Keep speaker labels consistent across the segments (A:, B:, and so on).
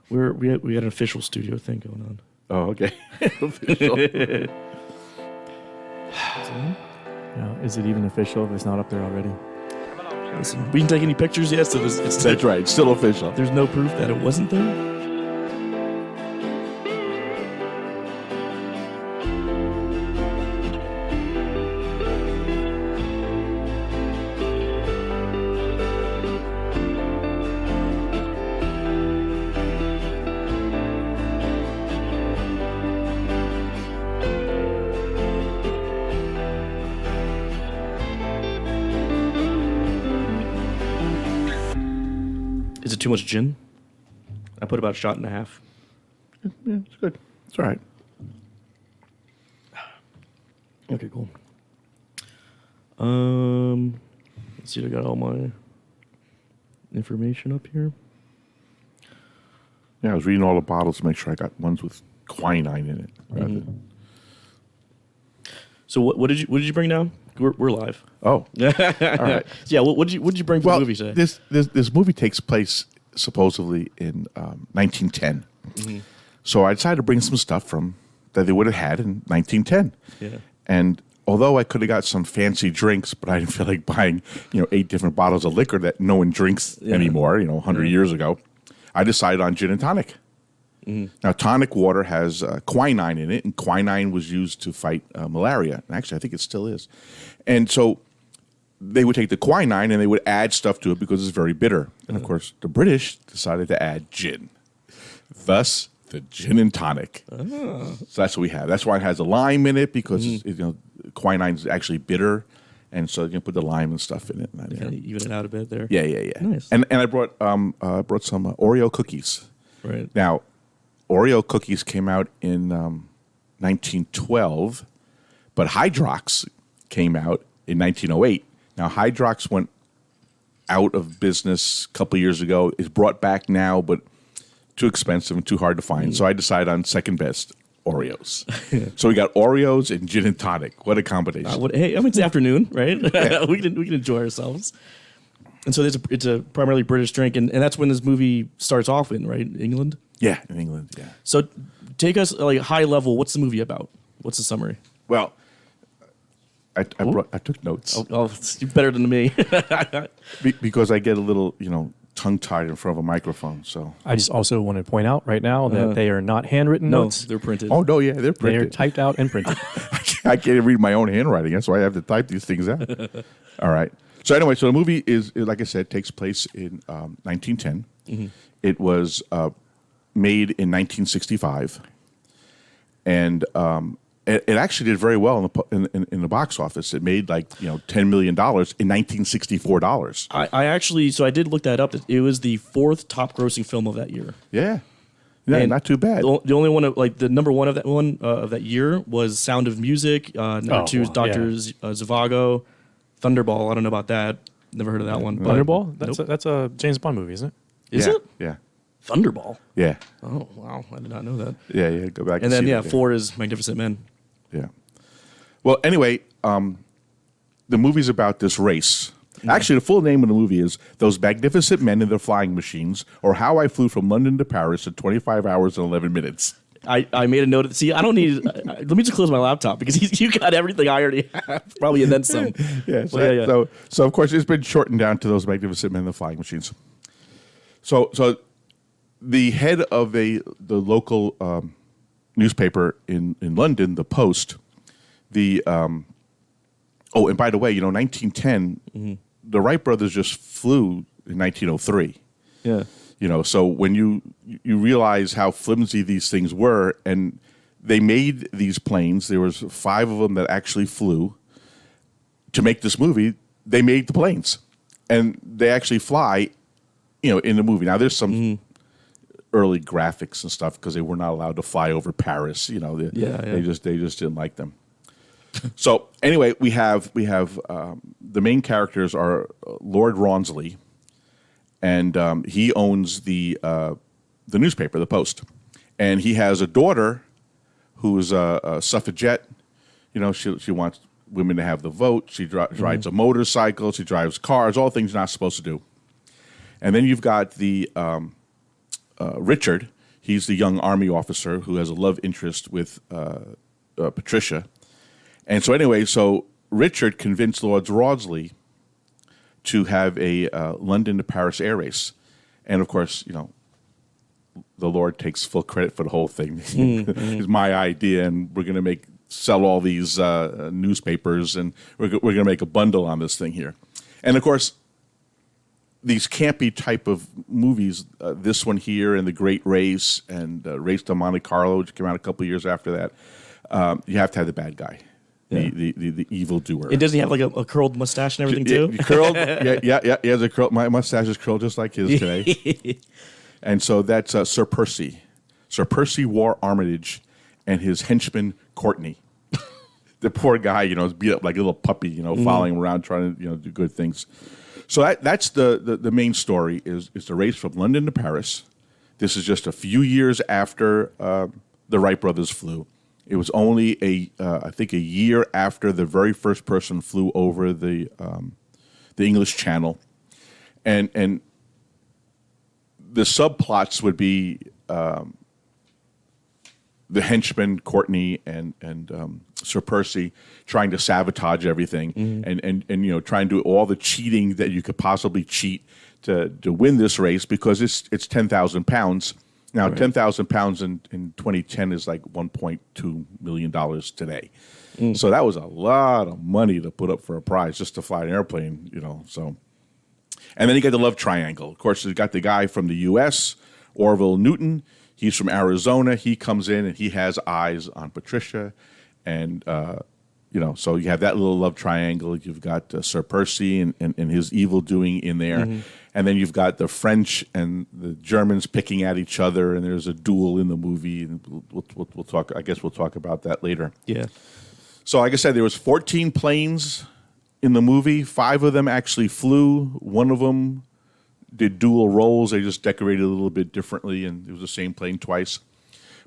A: We got an official studio thing going on.
B: Oh, okay. Official.
C: Yeah, is it even official if it's not up there already?
A: Listen, we can take any pictures. Yes,
B: That's right. It's still official.
A: There's no proof that it wasn't there. Is it too much gin? I put about a shot and a half.
B: Yeah, it's good. It's all right.
A: Okay, cool. Let's see. I got all my information up here.
B: Yeah, I was reading all the bottles to make sure I got ones with quinine in it.
A: Mm-hmm. So what did you bring down? We're live.
B: Oh, all right.
A: Yeah. What did you bring for the movie today?
B: This movie takes place supposedly in 1910.
A: Mm-hmm.
B: So I decided to bring some stuff from that they would have had in 1910.
A: Yeah.
B: And although I could have got some fancy drinks, but I didn't feel like buying 8 different bottles of liquor that no one drinks anymore. 100 years ago, I decided on gin and tonic. Mm-hmm. Now, tonic water has quinine in it, and quinine was used to fight malaria. And actually, I think it still is. And so they would take the quinine and they would add stuff to it because it's very bitter. And, of course, the British decided to add gin. Thus, the gin and tonic. So that's what we have. That's why it has a lime in it because quinine is actually bitter. And so you can put the lime and stuff in it.
A: Even it out a bit there.
B: Yeah.
A: Nice.
B: And I brought some Oreo cookies.
A: Right.
B: Now, Oreo cookies came out in 1912, but Hydrox came out in 1908. Now, Hydrox went out of business a couple years ago. It's brought back now, but too expensive and too hard to find. So I decided on second best, Oreos. So we got Oreos and gin and tonic. What a combination.
A: Hey, I mean, it's afternoon, right?
B: Yeah.
A: we can enjoy ourselves. And so it's a primarily British drink, and that's when this movie starts off in, right? England?
B: Yeah, in England, yeah.
A: So take us, like, high level. What's the movie about? What's the summary?
B: Well, I took notes.
A: Oh, you're better than me.
B: Because I get a little, tongue-tied in front of a microphone, so.
C: I just also want to point out right now that they are not handwritten
A: No,
C: notes.
A: they're printed.
B: Oh, no, yeah, they're
C: They
B: printed.
C: are typed out and printed.
B: I can't even read my own handwriting. That's why I have to type these things out. All right. So anyway, the movie is, like I said, takes place in 1910. Mm-hmm. It was made in 1965, and it actually did very well in the box office. It made $10 million in 1964 dollars.
A: I actually, so I did look that up. It was the 4th top grossing film of that year.
B: Yeah,
A: And
B: not too bad.
A: The only one, the number one of that year was Sound of Music. Number 2 is Dr. Zhivago. Thunderball. I don't know about that. Never heard of that one. But
C: Thunderball? That's a James Bond movie, isn't it?
A: Is it?
B: Yeah.
A: Thunderball.
B: Yeah.
A: Oh wow, I did not know that.
B: Yeah. Go back.
A: And then
B: see that,
A: 4 is Magnificent Men.
B: Yeah. Well, anyway, the movie's about this race. Actually, the full name of the movie is Those Magnificent Men in Their Flying Machines, or How I Flew from London to Paris in 25 hours and 11 minutes.
A: I made a note of see, I don't need let me just close my laptop because you got everything I already have, probably, and then some.
B: Yeah. So of course it's been shortened down to Those Magnificent Men in the Flying Machines. So the head of the local newspaper in London, the Post, and by the way, 1910, the Wright brothers just flew in 1903.
A: Yeah.
B: So when you realize how flimsy these things were, and they made these planes, there was 5 of them that actually flew. To make this movie, they made the planes, and they actually fly, in the movie. Now there's some early graphics and stuff because they were not allowed to fly over Paris. They just didn't like them. So anyway, we have the main characters are Lord Rawnsley. And he owns the newspaper, the Post, and he has a daughter who's a suffragette. She wants women to have the vote. She rides a motorcycle. She drives cars. All things you're not supposed to do. And then you've got the Richard. He's the young army officer who has a love interest with Patricia. And so anyway, so Richard convinced Lord Rawdsley to have a London to Paris air race. And of course, the Lord takes full credit for the whole thing. It's my idea, and we're going to sell all these newspapers, and we're going to make a bundle on this thing here. And of course, these campy type of movies, this one here, and The Great Race, and Race to Monte Carlo, which came out a couple of years after that, you have to have the bad guy. Yeah. The evil doer.
A: And doesn't he have like a curled mustache and everything too?
B: Curled, yeah. He has a curl. My mustache is curled just like his today. And so that's Sir Percy War Armitage, and his henchman Courtney. The poor guy, is beat up like a little puppy, following him around trying to do good things. So that's the main story is the race from London to Paris. This is just a few years after the Wright brothers flew. It was only I think a year after the very first person flew over the English Channel, and the subplots would be the henchman Courtney and Sir Percy trying to sabotage everything, and trying to do all the cheating that you could possibly cheat to win this race, because it's £10,000. Now, right. £10,000 in 2010 is like $1.2 million today. So that was a lot of money to put up for a prize just to fly an airplane, So, and then you got the love triangle. Of course, you got the guy from the U.S., Orville Newton. He's from Arizona. He comes in and he has eyes on Patricia, and so you have that little love triangle. You've got Sir Percy and his evil doing in there. And then you've got the French and the Germans picking at each other, and there's a duel in the movie. And we'll talk. I guess we'll talk about that later.
A: Yeah.
B: So, like I said, there was 14 planes in the movie. 5 of them actually flew. One of them did dual roles. They just decorated a little bit differently, and it was the same plane twice.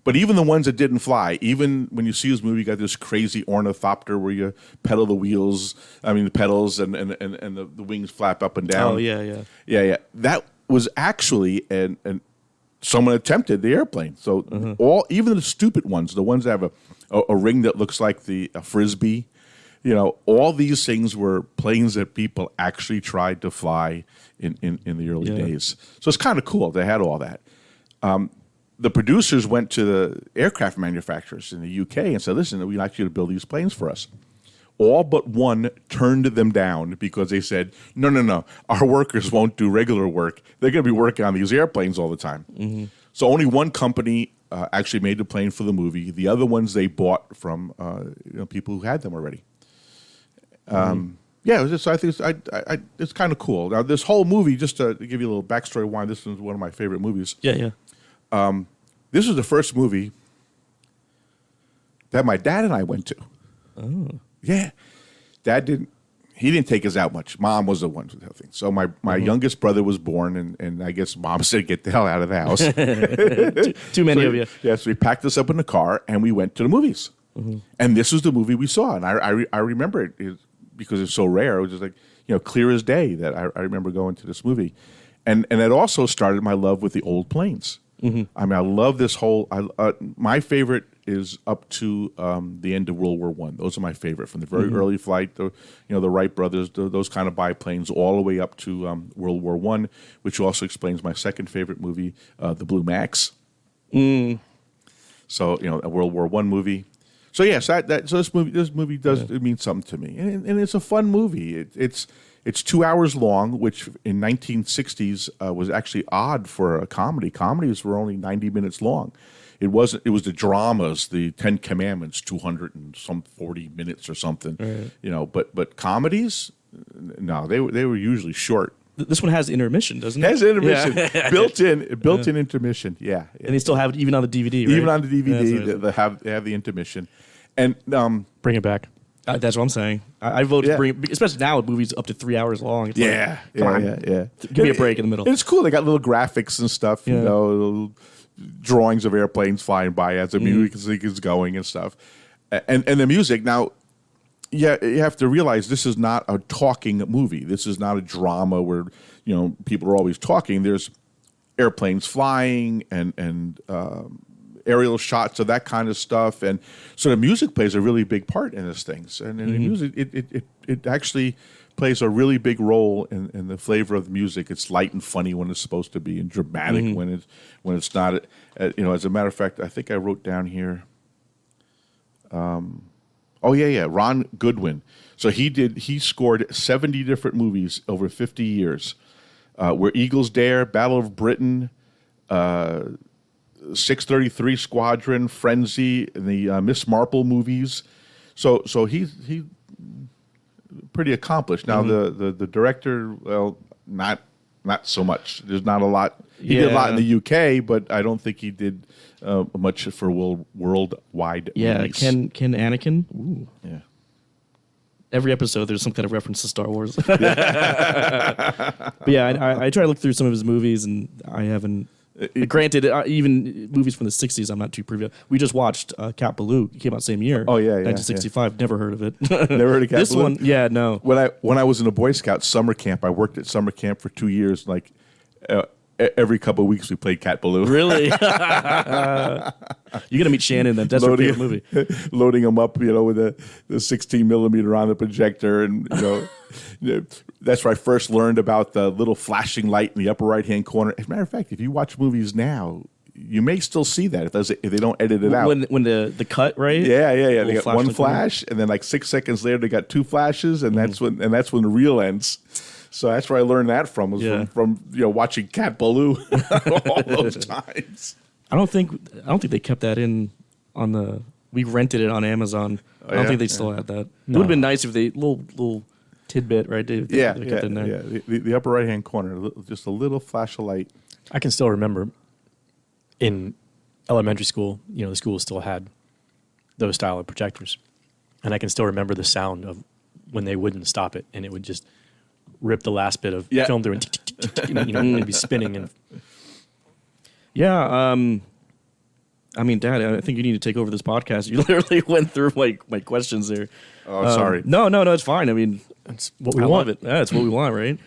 B: But even the ones that didn't fly, even when you see this movie, you got this crazy ornithopter where you pedal the pedals, and the wings flap up and down.
A: Oh, yeah.
B: Yeah. That was actually, and someone attempted the airplane. So even the stupid ones, the ones that have a ring that looks like a Frisbee, all these things were planes that people actually tried to fly in the early days. So it's kind of cool. They had all that. The producers went to the aircraft manufacturers in the UK and said, listen, we'd like you to build these planes for us. All but one turned them down because they said, no, our workers won't do regular work. They're going to be working on these airplanes all the time. So only one company actually made the plane for the movie. The other ones they bought from people who had them already. Yeah, it was just, I think it's kind of cool. Now, this whole movie, just to give you a little backstory why this is one of my favorite movies.
A: Yeah.
B: This was the first movie that my dad and I went to.
A: Oh.
B: Yeah. Dad didn't take us out much. Mom was the one with that thing. So my youngest brother was born, and I guess Mom said, get the hell out of the house.
A: Too many of you.
B: Yeah, so we packed us up in the car, and we went to the movies. And this was the movie we saw. And I remember it because it's so rare. It was just like, clear as day that I remember going to this movie. And it also started my love with the old planes. I mean, I love this whole. My favorite is up to the end of World War I. Those are my favorite, from the very early flight, the Wright brothers, those kind of biplanes, all the way up to World War I, which also explains my second favorite movie, The Blue Max. So a World War I movie. So yes, so this movie does it means something to me, and it's a fun movie. It's 2 hours long, which in 1960s was actually odd for a comedy. Comedies were only 90 minutes long. It was the dramas, the 10 Commandments, 240 minutes or something. Right. But comedies, no, they were usually short.
A: This one has intermission, doesn't it?
B: It has intermission, built-in intermission. Yeah.
A: And they still have it even on the DVD, right?
B: Even on the DVD, they have the intermission, and
C: bring it back.
A: That's what I'm saying. I vote to bring, especially now with movies up to 3 hours long. It's
B: yeah.
A: Give me a break in the middle.
B: It's cool. They got little graphics and stuff, little drawings of airplanes flying by as the music is going and stuff, and the music. Now, you have to realize this is not a talking movie. This is not a drama where people are always talking. There's airplanes flying and aerial shots of that kind of stuff. And so the music plays a really big part in these things. And in the music, it actually plays a really big role in the flavor of the music. It's light and funny when it's supposed to be, and dramatic when it's not. As a matter of fact, I think I wrote down here. Ron Goodwin. So he scored 70 different movies over 50 years. Where Eagles Dare, Battle of Britain, 633 Squadron, Frenzy, and the Miss Marple movies. So he's pretty accomplished. Now the director, well, not so much. There's not a lot. He did a lot in the UK, but I don't think he did much for worldwide. Release.
A: Ken Anakin. Ooh.
B: Yeah.
A: Every episode, there's some kind of reference to Star Wars. But yeah, I try to look through some of his movies, and I haven't. Granted, even movies from the 60s, I'm not too privy. We just watched Cat Ballou. It came out same year.
B: Oh, yeah.
A: 1965. Never heard of it.
B: Never heard of Cat
A: This
B: Ballou?
A: one, yeah, no.
B: When I was in a Boy Scout summer camp, I worked at summer camp for 2 years. Like every couple of weeks, we played Cat Ballou.
A: Really? You're going to meet Shannon then. That's her favorite movie.
B: Loading them up, with the 16 millimeter on the projector. And, that's where I first learned about the little flashing light in the upper right-hand corner. As a matter of fact, if you watch movies now, you may still see that if they don't edit it out.
A: When the cut, right?
B: Yeah. They got one flash, and then like 6 seconds later, they got two flashes, and that's when the reel ends. So that's where I learned that from from watching Cat Ballou all those times.
A: I don't think they kept that in on the. We rented it on Amazon. I don't think they still had that. No. It would have been nice if they little tidbit, right? They kept it in there.
B: Yeah. The upper right hand corner, just a little flash of light.
C: I can still remember in elementary school, the school still had those style of projectors, and I can still remember the sound of when they wouldn't stop it, and it would just rip the last bit of film through, and it'd be spinning. And
A: yeah, I mean, Dad, I think you need to take over this podcast. You literally went through my questions there.
B: Oh, sorry.
A: No, it's fine. I mean,
C: that's what we
A: want.
C: want.
A: Love it. Yeah, it's what we want, right?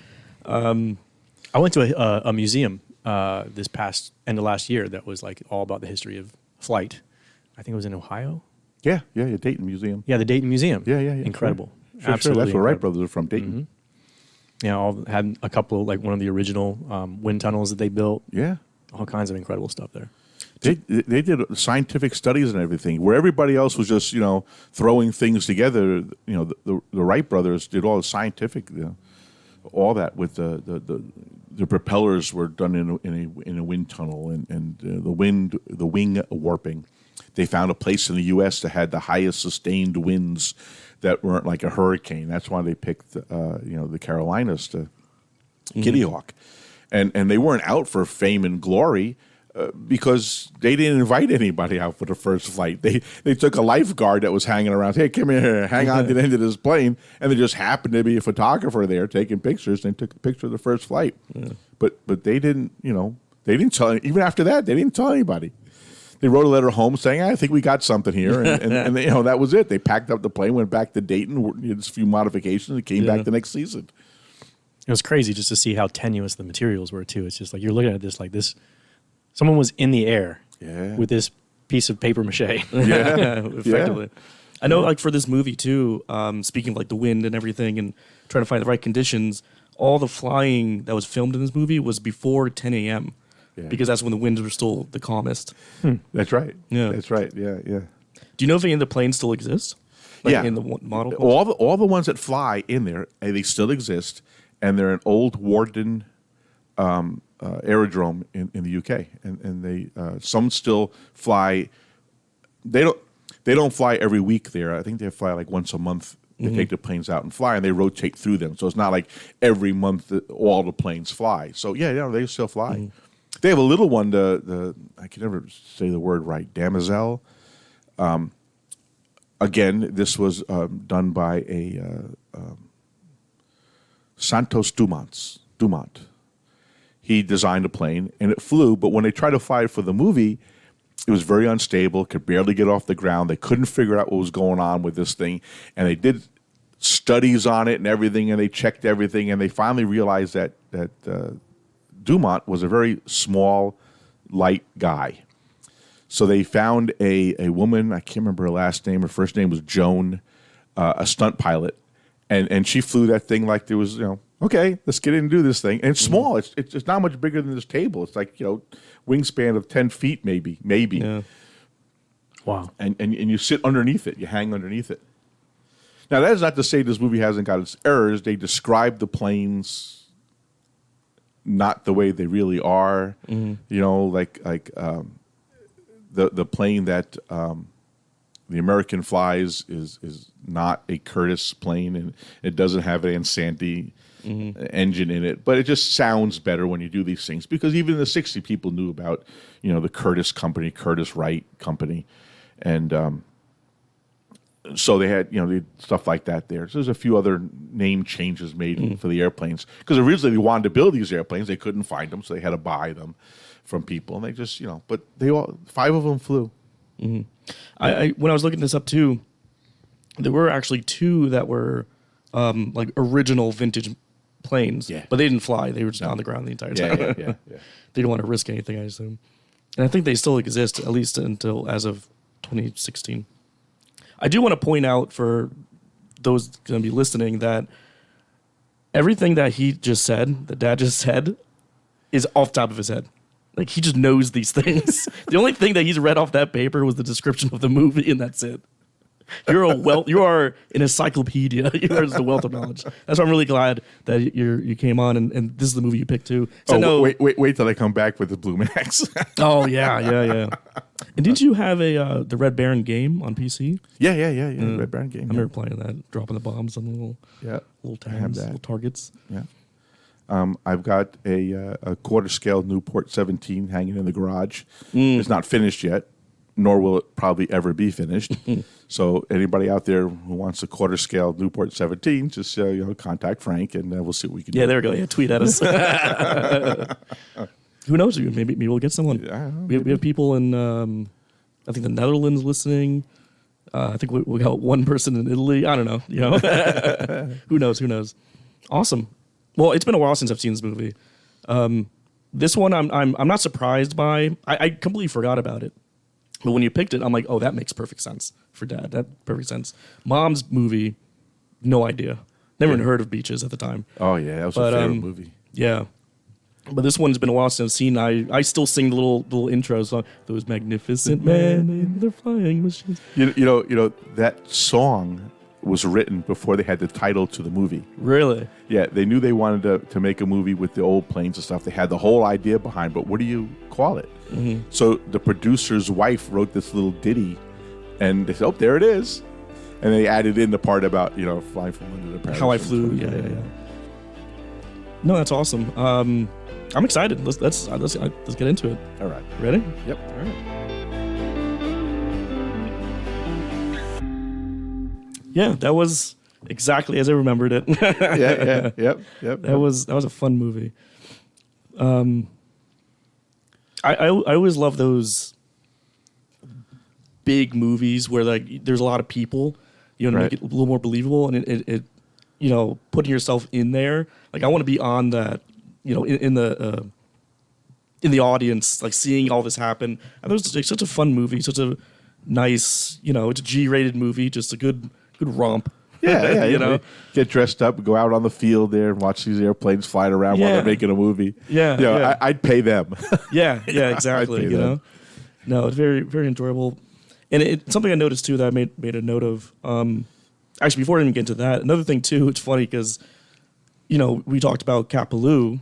C: I went to a museum this past end of last year that was like all about the history of flight. I think it was in Ohio.
B: Yeah, Dayton Museum.
C: Yeah, the Dayton Museum.
B: Yeah.
C: Incredible.
B: Sure.
C: Absolutely.
B: That's where Wright brothers are from, Dayton.
C: Mm-hmm. Yeah, all had a couple, like one of the original wind tunnels that they built.
B: Yeah.
C: All kinds of incredible stuff there.
B: They did scientific studies and everything, where everybody else was just throwing things together. The Wright brothers did all the scientific, all that with the propellers were done in a wind tunnel and the wing warping. They found a place in the U.S. that had the highest sustained winds that weren't like a hurricane. That's why they picked the Carolinas to Kitty Hawk, and they weren't out for fame and glory. Because they didn't invite anybody out for the first flight. They took a lifeguard that was hanging around. Hey, come here, hang on to the end of this plane. And there just happened to be a photographer there taking pictures. And they took a picture of the first flight. Yeah. But they didn't, they didn't tell, even after that, they didn't tell anybody. They wrote a letter home saying, I think we got something here. And that was it. They packed up the plane, went back to Dayton, did a few modifications, and came back the next season.
C: It was crazy just to see how tenuous the materials were, too. It's just like you're looking at this like this. Someone was in the air with this piece of paper mache.
A: Effectively. I know, like for this movie too. Speaking of like the wind and everything, and trying to find the right conditions, all the flying that was filmed in this movie was before 10 a.m. Because that's when the winds were still the calmest.
B: That's right.
A: Yeah,
B: that's right. Yeah.
A: Do you know if any of the planes still exist? Like in the model.
B: All the ones that fly in there, they still exist, and they're an old Warden. Aerodrome in the UK, and they some still fly. They don't fly every week there. I think they fly like once a month. They take the planes out and fly, and they rotate through them. So it's not like every month that all the planes fly. So they still fly. They have a little one. I can never say the word right. Damosel. Again, this was done by a Santos Dumont. He designed a plane, and it flew, but when they tried to fly it for the movie, it was very unstable, could barely get off the ground. They couldn't figure out what was going on with this thing, and they did studies on it and everything, and they checked everything, and they finally realized that Dumont was a very small, light guy. So they found a woman, I can't remember her last name, her first name was Joan, a stunt pilot, and she flew that thing like there was, okay, let's get in and do this thing. And it's small. It's not much bigger than this table. It's like, wingspan of 10 feet maybe.
A: Yeah.
C: Wow.
B: And you sit underneath it. You hang underneath it. Now, that is not to say this movie hasn't got its errors. They describe the planes not the way they really are. Mm-hmm. The plane that the American flies is not a Curtiss plane, and it doesn't have an Ansanti engine in it. But it just sounds better when you do these things, because even in the 60s, people knew about the Curtiss company, Curtiss Wright company, and so they had stuff like that there. So there's a few other name changes made for the airplanes, because originally they wanted to build these airplanes, they couldn't find them, so they had to buy them from people, and they just but they all 5 of them flew.
A: Mm-hmm. I when I was looking this up too, there were actually 2 that were like original vintage planes, but they didn't fly. They were just on the ground the entire time.
B: Yeah.
A: They didn't want to risk anything, I assume. And I think they still exist, at least until as of 2016. I do want to point out for those going to be listening that everything that he just said, that Dad just said, is off the top of his head. Like, he just knows these things. The only thing that he's read off that paper was the description of the movie, and that's it. You are an encyclopedia. You are just a wealth of knowledge. That's why I'm really glad that you came on, and this is the movie you picked too. So
B: wait till I come back with the Blue Max.
A: Oh yeah. And didn't you have the Red Baron game on PC?
B: Yeah. Red Baron game.
A: I remember playing that, dropping the bombs on the little towns, little targets.
B: Yeah. I've got a quarter scale Newport 17 hanging in the garage. It's not finished yet, nor will it probably ever be finished. So anybody out there who wants a quarter scale Newport 17, just contact Frank, and we'll see what we can do.
A: Yeah, there we go. Yeah, tweet at us. Who knows? Maybe we'll get someone. Yeah, we have people in I think the Netherlands listening. I think we got one person in Italy. I don't know. Who knows? Awesome. Well, it's been a while since I've seen this movie. This one I'm not surprised by. I completely forgot about it. But when you picked it, I'm like, oh, that makes perfect sense for Dad. That perfect sense. Mom's movie, no idea. Never even heard of Beaches at the time.
B: Oh yeah, that was a favorite movie.
A: Yeah. But this one's been a while since I've seen. I still sing the little intro song. Those magnificent men in their flying machines.
B: You know that song was written before they had the title to the movie.
A: Really?
B: Yeah, they knew they wanted to make a movie with the old planes and stuff. They had the whole idea behind, but what do you call it? Mm-hmm. So the producer's wife wrote this little ditty, and they said, "Oh, there it is," and they added in the part about flying from London to Paris.
A: How I flew. Yeah. No, that's awesome. I'm excited. Let's get into it.
B: All right.
A: Ready?
B: Yep. All right.
A: Yeah, that was exactly as I remembered it.
B: Yep.
A: That was a fun movie. I always love those big movies where like there's a lot of people, to make it a little more believable, and it putting yourself in there. Like I want to be on that, in the audience, like seeing all this happen. And it was like such a fun movie, such a nice, it's a G-rated movie, just a good romp.
B: Yeah. Get dressed up, go out on the field there, and watch these airplanes flying around while they're making a movie. I'd pay them.
A: Yeah, exactly. No, it's very, very enjoyable, and it's something I noticed too that I made a note of. Actually, before I even get into that, another thing too. It's funny because, we talked about Capaloo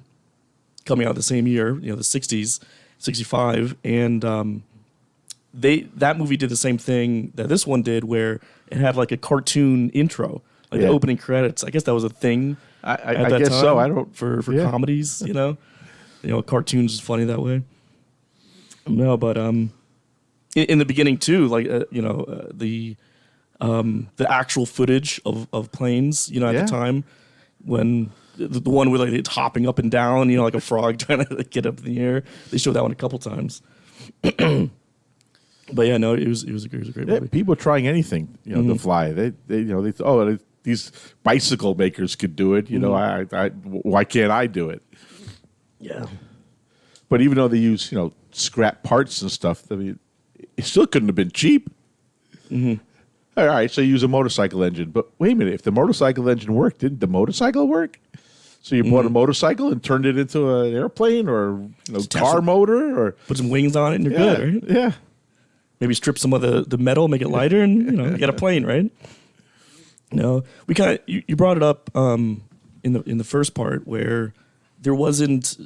A: coming out the same year, the '60s, '65, and that movie did the same thing that this one did, where it had like a cartoon intro, like the opening credits. I guess that was a thing.
B: I guess time so. I don't
A: for comedies, cartoons is funny that way. No, but in the beginning too, like the actual footage of planes, at the time when the one where like it's hopping up and down, like a frog trying to get up in the air. They showed that one a couple times. But yeah, no, it was a great movie.
B: People trying anything, to fly. These bicycle makers could do it. Why can't I do it?
A: Yeah.
B: But even though they use, scrap parts and stuff, I mean, it still couldn't have been cheap.
A: Mm-hmm.
B: All right, so you use a motorcycle engine. But wait a minute, if the motorcycle engine worked, didn't the motorcycle work? So you bought a motorcycle and turned it into an airplane or car motor? Or
A: put some wings on it and you're good, right?
B: Yeah.
A: Maybe strip some of the metal, make it lighter, and you get a plane, right? No, we kind of you brought it up in the first part where there wasn't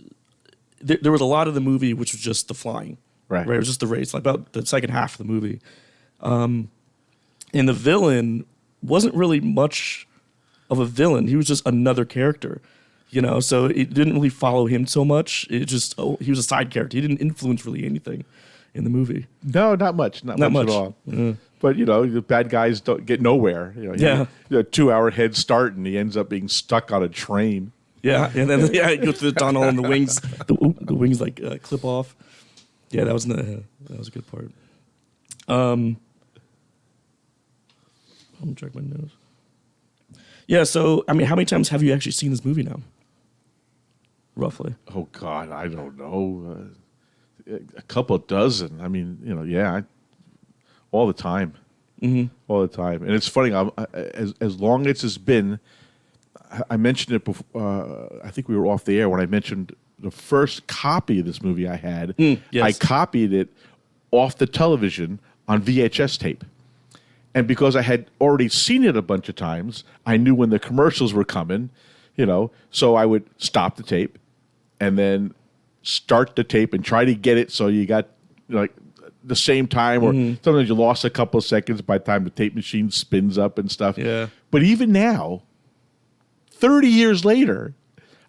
A: there was a lot of the movie which was just the flying,
B: Right.
A: It was just the race, like about the second half of the movie, and the villain wasn't really much of a villain. He was just another character, So it didn't really follow him so much. It just he was a side character. He didn't influence really anything in the movie.
B: No, not much. Not much at all.
A: Yeah.
B: But, the bad guys don't get nowhere. He had a 2-hour head start, and he ends up being stuck on a train.
A: Yeah, and then he goes through the tunnel, and the wings, the wings clip off. Yeah, that was a good part. I'm gonna check my notes. Yeah, so I mean, how many times have you actually seen this movie now? Roughly.
B: Oh God, I don't know. A couple dozen. I mean, all the time, all the time. And it's funny. As long as it's been, I mentioned it before. I think we were off the air when I mentioned the first copy of this movie I had.
A: Yes.
B: I copied it off the television on VHS tape. And because I had already seen it a bunch of times, I knew when the commercials were coming, so I would stop the tape and then start the tape and try to get it so you got the same time, or sometimes you lost a couple of seconds by the time the tape machine spins up and stuff.
A: Yeah.
B: But even now, 30 years later,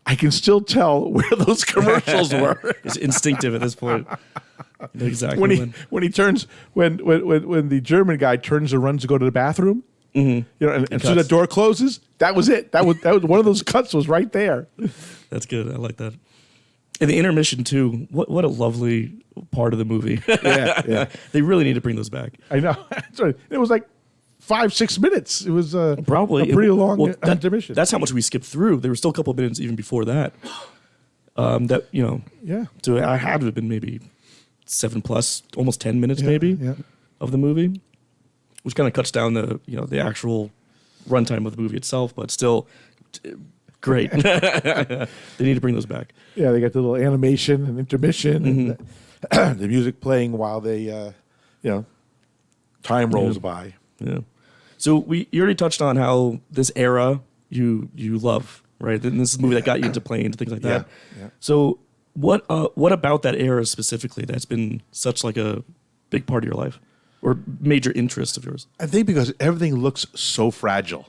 B: I can still tell where those commercials were.
A: It's instinctive at this point. You know exactly
B: when the German guy turns and runs to go to the bathroom, and as soon as the door closes, that was it. That was one of those cuts was right there.
A: That's good. I like that. And the intermission too. What a lovely part of the movie.
B: Yeah.
A: They really need to bring those back.
B: I know. It was like 5-6 minutes. It was
A: probably
B: a pretty long intermission.
A: That's how much we skipped through. There were still a couple of minutes even before that.
B: Yeah.
A: So I had to have been maybe 7+, almost 10 minutes maybe of the movie, which kind of cuts down the actual runtime of the movie itself, but still great. They need to bring those back.
B: Yeah, they got the little animation and intermission and the music playing while they, time rolls by.
A: Yeah. So you already touched on how this era you love, right? And this is a movie that got you into planes, things like that.
B: Yeah.
A: So what about that era specifically that's been such like a big part of your life or major interest of yours?
B: I think because everything looks so fragile.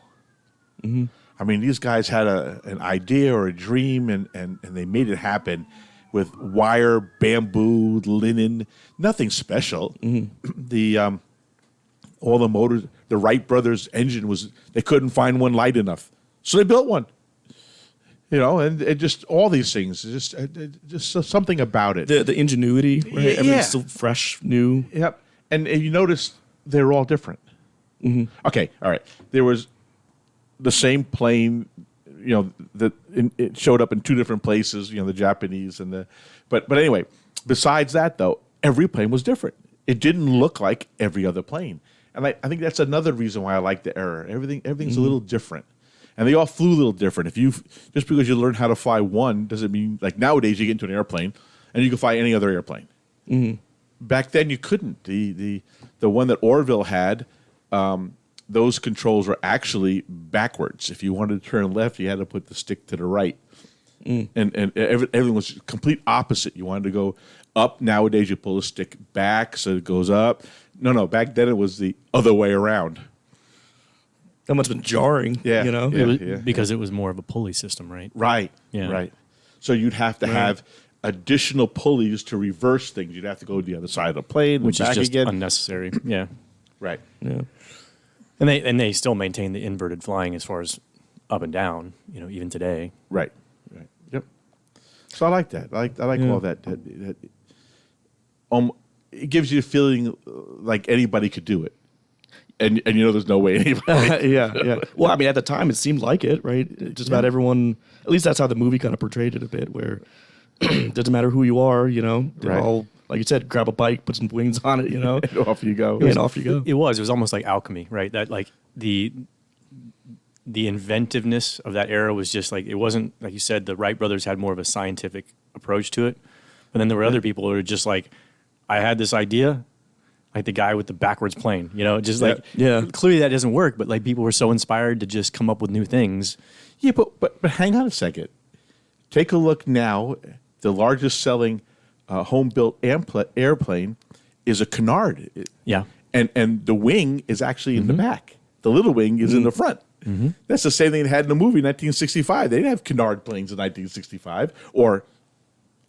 B: Mm-hmm. I mean, these guys had an idea or a dream, and they made it happen with wire, bamboo, linen, nothing special. Mm-hmm. All the motors, the Wright brothers' engine they couldn't find one light enough, so they built one. And just all these things, just something about it.
A: The ingenuity, right?
B: Yeah.
A: Everything's still fresh, new.
B: Yep. And you notice they're all different. Mm-hmm. Okay, all right. There was the same plane, it showed up in two different places, the Japanese and but anyway, besides that though, every plane was different. It didn't look like every other plane. And I think that's another reason why I like the era. Everything's a little different. And they all flew a little different. Just because you learn how to fly one doesn't mean, like nowadays you get into an airplane and you can fly any other airplane. Mm-hmm. Back then you couldn't. The one that Orville had, those controls were actually backwards. If you wanted to turn left, you had to put the stick to the right. And everything was complete opposite. You wanted to go up. Nowadays you pull the stick back so it goes up. No, back then it was the other way around.
A: That must have been jarring,
C: because it was more of a pulley system, right?
B: Right,
C: yeah.
B: Right. So you'd have to have additional pulleys to reverse things. You'd have to go to the other side of the plane,
C: which
B: and
C: is
B: back
C: just
B: again.
C: unnecessary. Yeah,
B: right.
A: Yeah,
C: and they still maintain the inverted flying as far as up and down. Even today.
B: Right. Yep. So I like that. I like all that. It gives you a feeling like anybody could do it. And there's no way anybody.
A: Yeah. Well, I mean, at the time, it seemed like it, right? Just about everyone. At least that's how the movie kind of portrayed it a bit, where doesn't matter who you are, you know. They
B: Right.
A: all, like you said, grab a bike, put some wings on it, you know,
B: And off you go.
A: and off you go.
C: It was almost like alchemy, right? That like the inventiveness of that era was just like, it wasn't, like you said, the Wright brothers had more of a scientific approach to it. But then there were other people who were just like, I had this idea, like the guy with the backwards plane, you know, just like,
A: Yeah.
C: clearly that doesn't work, but like people were so inspired to just come up with new things.
B: Yeah, but hang on a second. Take a look now. The largest selling home-built airplane is a Canard.
C: Yeah.
B: And the wing is actually in the back. The little wing is in the front. That's the same thing they had in the movie in 1965. They didn't have Canard planes in 1965. Or,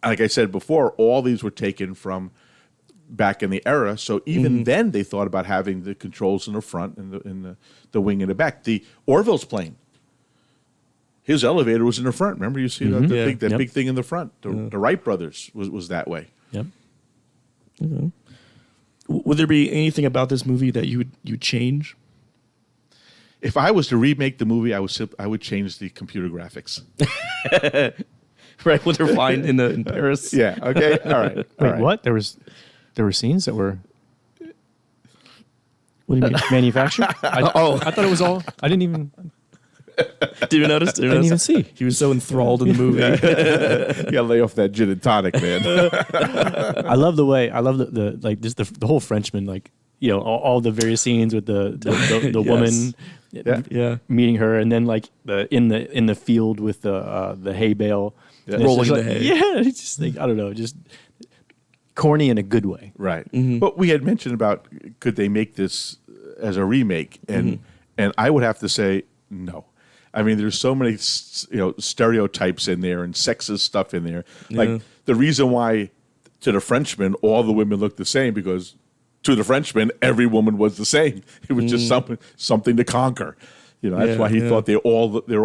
B: like I said before, all these were taken from back in the era. So even then, they thought about having the controls in the front and the wing in the back. The Orville's plane, his elevator was in the front. Remember, you see that
A: Yeah.
B: big thing in the front. The Wright brothers was that way.
C: Yep.
A: Would there be anything about this movie that you'd change?
B: If I was to remake the movie, I would change the computer graphics.
A: Right, when they're flying in Paris.
B: Yeah. Okay. All right. All
C: Wait,
B: right.
C: what? There were scenes that were
A: What do you mean?
C: manufactured? I thought it was all, I didn't even
A: Did you notice?
C: didn't even see.
A: He was so enthralled in the movie.
B: You gotta lay off that gin and tonic, man.
C: I love the like just the whole Frenchman, like, you know, all the various scenes with the
A: Yes.
C: woman
A: Yeah.
C: meeting her, and then like in the field with the hay bale.
B: Yeah.
C: And it's
A: Rolling
C: just
A: the
C: like-
A: hay.
C: Yeah, it's just like, I don't know, just corny in a good way.
B: Right. But we had mentioned about could they make this as a remake, and I would have to say no. I mean, there's so many stereotypes in there and sexist stuff in there.
A: Yeah.
B: Like the reason why to the Frenchman all the women look the same because to the Frenchman every woman was the same. It was just something to conquer. You know, that's
A: Yeah,
B: why he
A: yeah.
B: thought they're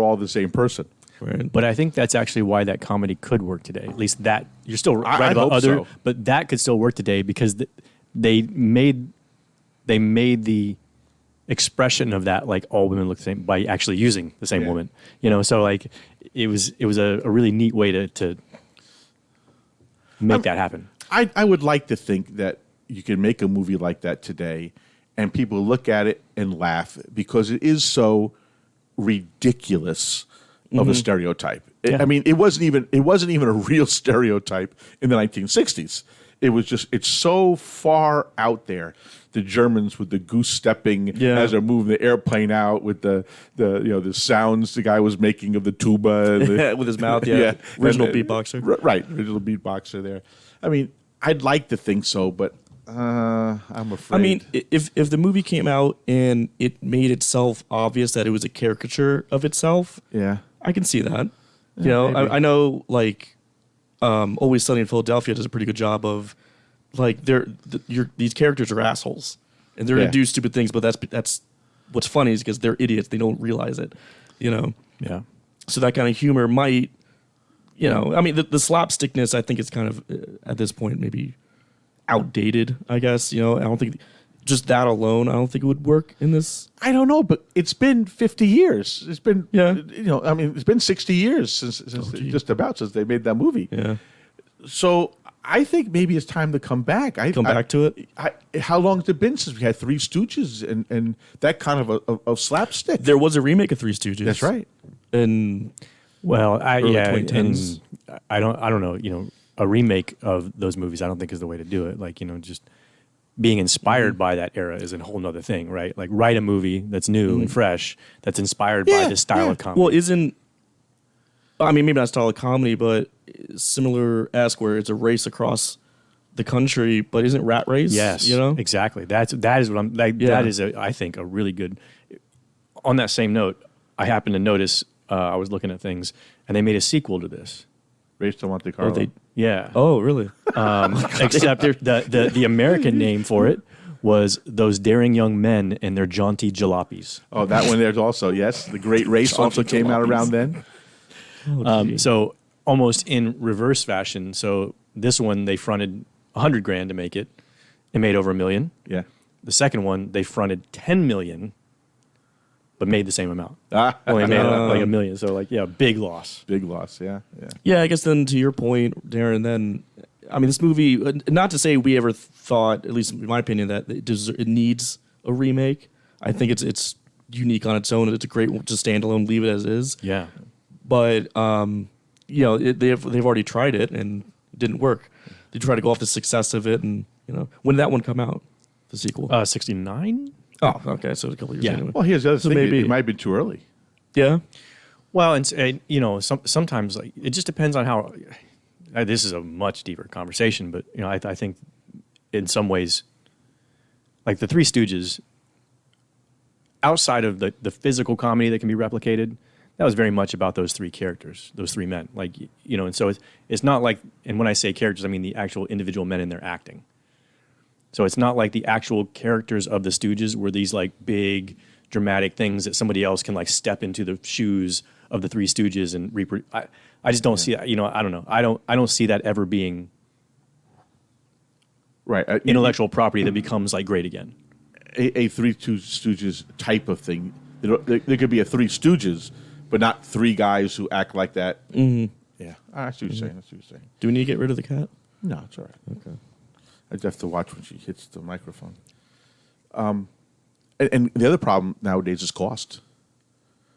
B: all the same person.
A: Right.
C: But I think that's actually why that comedy could work today. At least that you're still right
B: I
C: about
B: hope
C: other,
B: so.
C: but that could still work today because they made the expression of that like all women look the same by actually using the same
B: Yeah.
C: woman. You know, so like it was a really neat way to make that happen.
B: I would like to think that you can make a movie like that today and people look at it and laugh because it is so ridiculous of a stereotype.
C: Yeah.
B: I mean, it wasn't even a real stereotype in the 1960s. It was just, it's so far out there. The Germans with the goose stepping
A: Yeah.
B: as they're moving the airplane out with the sounds the guy was making of the tuba and the,
A: With his mouth, yeah. Original beatboxer.
B: Right, original beatboxer there. I mean, I'd like to think so, but I'm afraid.
A: I mean, if the movie came out and it made itself obvious that it was a caricature of itself,
B: yeah.
A: I can see that. You know,
B: maybe.
A: I know like Always Sunny in Philadelphia does a pretty good job of like these characters are assholes and they're
B: Yeah.
A: gonna do stupid things, but that's what's funny is because they're idiots. They don't realize it. You know,
C: Yeah.
A: so that kind of humor might, you know, I mean the slapstickness I think is kind of at this point maybe outdated. I guess you know I don't think just that alone I don't think it would work in this.
B: I don't know, but it's been 50 years. It's been,
A: Yeah.
B: I mean, it's been 60 years since
A: gee.
B: just about since they made that movie.
A: Yeah,
B: So I think maybe it's time to come back.
A: come back to it.
B: How long has it been since we had Three Stooges and that kind of a slapstick?
A: There was a remake of Three Stooges.
B: That's right.
A: And
C: Well,
A: Early
C: yeah,
A: 2010s.
C: and I don't know. You know, a remake of those movies, I don't think is the way to do it. Like, you know, just being inspired by that era is a whole nother thing, right? Like, write a movie that's new and fresh that's inspired by
B: Yeah,
C: this style
B: yeah.
C: of comedy.
A: well, I mean, maybe not style of comedy, but similar-esque where it's a race across the country, but isn't Rat Race?
C: Yes,
A: You know?
C: exactly. That is what I'm like.
A: Yeah.
C: That is, I think, a really good. On that same note, I happened to notice I was looking at things, and they made a sequel to this.
B: Race to Monte Carlo.
C: Yeah.
A: Oh, really?
C: Except the American name for it was Those Daring Young Men and Their Jaunty Jalopies.
B: Oh, that one there's also, yes. The Great Race also
A: Jaunty
B: came out
A: jalopies.
B: around then.
C: So almost in reverse fashion. So this one they fronted $100,000 to make it. It made over $1 million.
B: Yeah.
C: The second one they fronted $10 million but made the same amount.
B: Ah.
C: Only made like $1 million. So like, yeah, big loss.
B: Big loss, yeah.
A: Yeah, I guess then to your point, Darren, then, I mean, this movie, not to say we ever thought, at least in my opinion, that it needs a remake. I think it's unique on its own. It's a great just standalone, leave it as is.
C: Yeah.
A: But, you know, they've already tried it and it didn't work. They tried to go off the success of it and, you know, when did that one come out, the sequel?
C: 69?
A: Oh, okay, so a couple years
C: Yeah.
A: anyway.
B: Well, here's the other
A: So
B: thing.
A: maybe-
B: It might have been too early.
A: Yeah?
C: Well, and you know, sometimes like it just depends on how. This is a much deeper conversation, but you know, I think in some ways, like the Three Stooges, outside of the physical comedy that can be replicated, that was very much about those three characters, those three men. Like you know, and so it's not like, and when I say characters, I mean the actual individual men in their acting. So it's not like the actual characters of the Stooges were these like big dramatic things that somebody else can like step into the shoes of the Three Stooges and reproduce. I just don't see that. You know, I don't know. I don't see that ever being
B: Right.
C: intellectual property that becomes like great again.
B: A Three Stooges type of thing. There could be a Three Stooges, but not three guys who act like that. Mm-hmm. Yeah. I see what you're saying. I see what you're saying.
A: Do we need to get rid of the cat?
B: No, it's all right.
A: Okay.
B: I just have to watch when she hits the microphone. And the other problem nowadays is cost.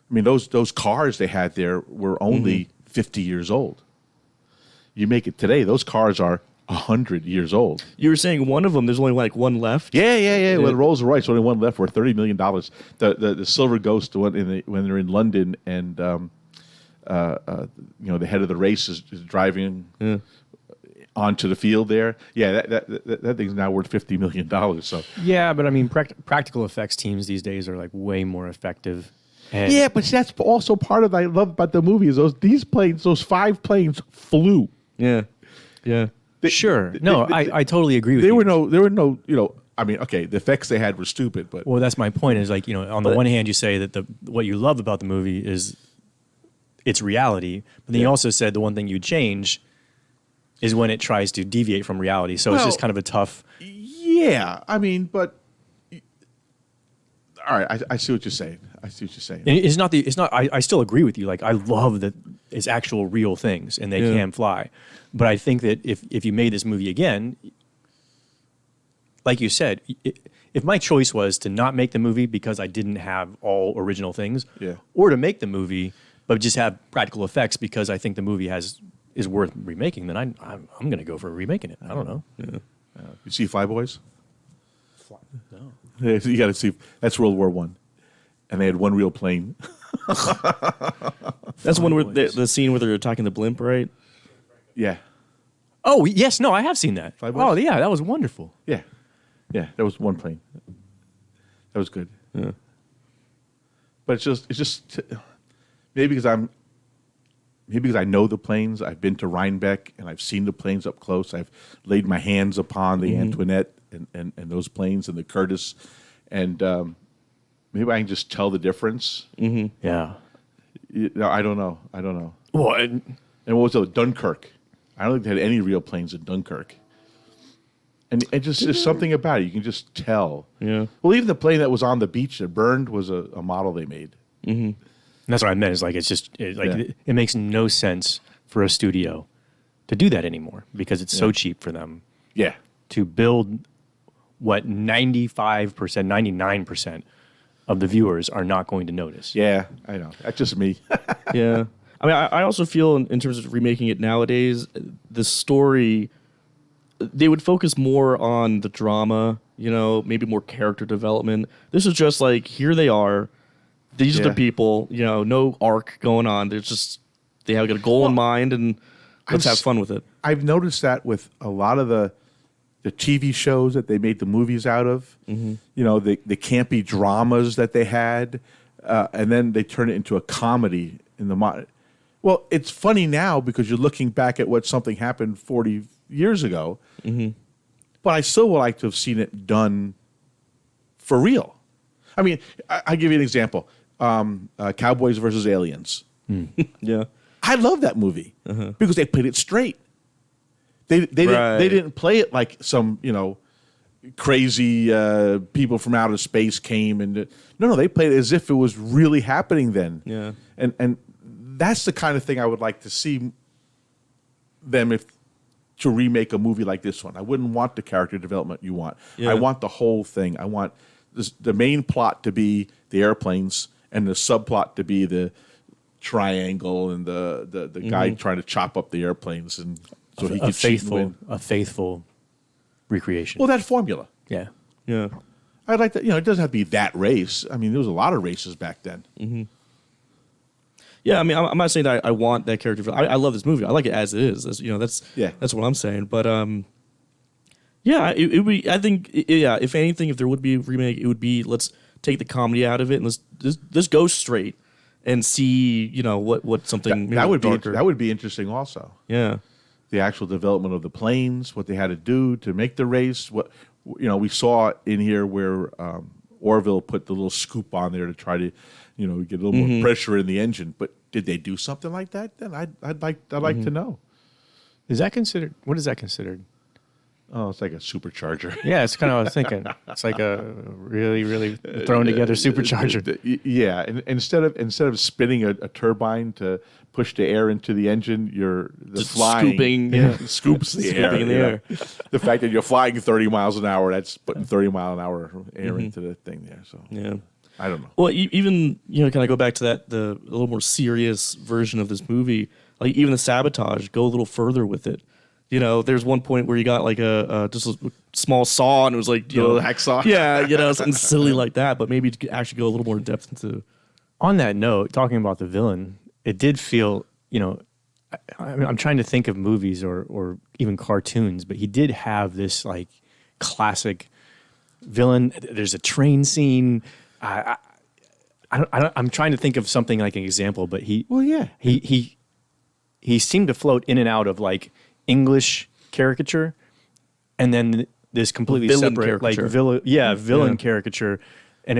B: I mean, those cars they had there were only 50 years old. You make it today; those cars are 100 years old.
A: You were saying one of them, there's only like one left?
B: Yeah. Well, the Rolls Royce, only one left, worth $30 million. The Silver Ghost, the one when they're in London, and you know, the head of the race is driving onto the field there. Yeah, that thing's now worth $50 million. So
C: Yeah, but I mean, practical effects teams these days are like way more effective. And
B: yeah, but that's also part of what I love about the movie is those 5 planes flew.
A: Yeah. Yeah.
C: sure. No, I totally agree with
B: There
C: you.
B: were no, you know, I mean, okay, the effects they had were stupid, but
C: Well, that's my point. Is like, you know, on the one hand, you say that what you love about the movie is its reality, but then you also said the one thing you'd change is when it tries to deviate from reality. So it's
B: Well,
C: just kind of a tough.
B: yeah, I mean, but all right, I see what you're saying.
C: And it's not the. It's not. I still agree with you. Like I love that it's actual real things and they can fly, but I think that if you made this movie again, like you said, if my choice was to not make the movie because I didn't have all original things, or to make the movie but just have practical effects because I think the movie is worth remaking, then I'm going to go for remaking it. I don't know.
B: You see Flyboys?
C: No.
B: You got to see. That's World War I, and they had one real plane.
A: That's one where the scene where they're attacking the blimp, right?
B: Yeah,
C: Oh yes, no, I have seen that.
B: Flyboys?
C: Oh yeah, that was wonderful.
B: yeah. That was one plane. That was good.
A: Yeah.
B: But it's just maybe because I know the planes. I've been to Rhinebeck and I've seen the planes up close. I've laid my hands upon the Antoinette and those planes and the Curtiss, and maybe I can just tell the difference.
C: Yeah.
B: No, I don't know.
C: Well,
B: And what was it? Dunkirk. I don't think they had any real planes in Dunkirk. And just there's something about it. You can just tell.
A: Yeah.
B: Well, even the plane that was on the beach that burned was a model they made.
C: and that's what I meant. Is like it makes no sense for a studio to do that anymore because it's so cheap for them
B: Yeah.
C: to build what 95%, 99% of the viewers are not going to notice.
B: Yeah, I know. That's just me.
A: Yeah. I mean, I also feel in terms of remaking it nowadays, the story, they would focus more on the drama, you know, maybe more character development. This is just like, here they are. These are the people, you know, no arc going on. There's just, they have got a goal in mind and let's have fun with it.
B: I've noticed that with a lot of the TV shows that they made the movies out of. You know, the campy dramas that they had, and then they turn it into a comedy in the Well, it's funny now because you're looking back at what something happened 40 years ago, but I still would like to have seen it done for real. I mean, I'll give you an example. Cowboys versus Aliens.
A: Yeah.
B: I love that movie because they played it straight. They didn't play it like some, you know, crazy people from outer space came and no, they played it as if it was really happening then.
A: Yeah.
B: And that's the kind of thing I would like to see them to remake a movie like this one. I wouldn't want the character development you want.
A: Yeah.
B: I want the whole thing. I want the main plot to be the airplanes and the subplot to be the triangle and the guy trying to chop up the airplanes and so he could cheat and win.
C: A faithful recreation.
B: Well, that formula.
C: Yeah.
A: Yeah.
B: I'd like that. It doesn't have to be that race. I mean, there was a lot of races back then.
A: Mm-hmm. Yeah, I mean, I'm not saying that I want that character. I love this movie. I like it as it is. That's what I'm saying. But yeah, it would be. I think if anything, if there would be a remake, it would be let's take the comedy out of it and let's go straight and see what something
B: that would
A: darker.
B: be that would be interesting also.
A: Yeah.
B: The actual development of the planes, what they had to do to make the race. What we saw in here where Orville put the little scoop on there to try to get a little more pressure in the engine. But did they do something like that? Then I'd like to know.
C: Is that considered? What is that considered?
B: Oh, it's like a supercharger.
C: Yeah, it's kind of what I was thinking. It's like a really, really thrown together supercharger.
B: Yeah, and instead of spinning a turbine to push the air into the engine, you're
A: Just
B: flying.
A: scooping,
B: scoops the air.
A: in the air.
B: The fact that you're flying 30 miles an hour, that's putting 30 mile an hour air into the thing there. So
A: Yeah.
B: I don't know.
A: Well, even kind of go back to that the a little more serious version of this movie. Like even the sabotage, go a little further with it. There's one point where you got like just a small saw, and it was like
B: The little hacksaw.
A: Yeah, something silly like that. But maybe to actually go a little more in depth into.
C: On that note, talking about the villain, it did feel I'm trying to think of movies or even cartoons, but he did have this like classic villain. There's a train scene. I'm trying to think of something like an example, but he seemed to float in and out of like English caricature, and then this completely
A: Villain
C: separate
A: caricature.
C: villain caricature, and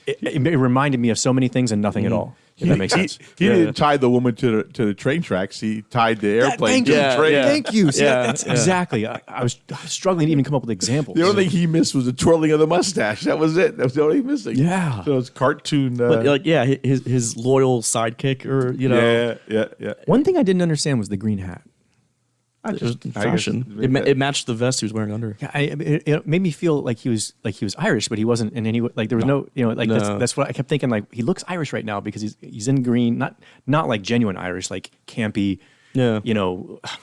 C: it reminded me of so many things and nothing at all. If that makes sense.
B: He didn't tie the woman to the train tracks. He tied the airplane to the train.
C: Thank you. See,
A: Yeah,
C: that's
A: yeah.
C: exactly. I was struggling to even come up with examples.
B: The only thing he missed was the twirling of the mustache. That was it. That was the only missing.
C: Yeah.
B: So it's cartoon.
A: But his loyal sidekick, or
B: Yeah.
C: One thing I didn't understand was the green hat.
A: it was
B: I guess-
A: fashion. It matched the vest he was wearing under.
C: Yeah, it made me feel like he was Irish, but he wasn't in any way. Like there was no that's what I kept thinking. Like he looks Irish right now because he's in green, not like genuine Irish, like campy.
A: Yeah.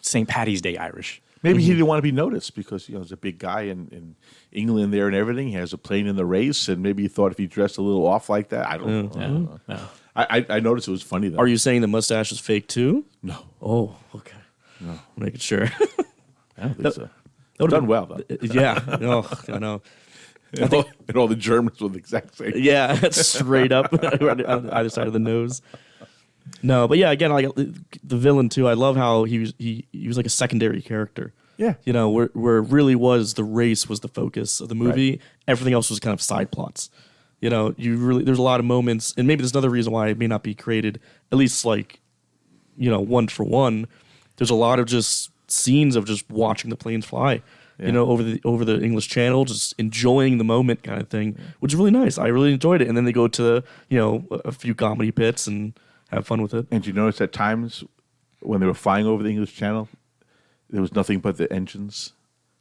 C: St. Patty's Day Irish.
B: Maybe he didn't want to be noticed because he's a big guy in England there and everything. He has a plane in the race, and maybe he thought if he dressed a little off like that, I don't know.
C: Yeah.
B: I noticed it was funny though.
A: Are you saying the mustache is fake too?
B: No,
A: Oh, okay.
B: no,
A: Making sure.
B: I don't think so.
A: That would've
B: Done
A: been-
B: well though.
A: Yeah. Oh, I know.
B: And all the Germans were the exact same.
A: Yeah, straight up on either side of the nose. No, but yeah, again, like the villain too. I love how he was like a secondary character.
B: Yeah.
A: Where it really was the race was the focus of the movie. Right. Everything else was kind of side plots. There's a lot of moments, and maybe there's another reason why it may not be created, at least like, one for one. There's a lot of just scenes of just watching the planes fly.
B: Yeah.
A: Over the English Channel, just enjoying the moment kind of thing, which is really nice. I really enjoyed it. And then they go to, a few comedy bits and have fun with it.
B: And you notice at times when they were flying over the English Channel, there was nothing but the engines.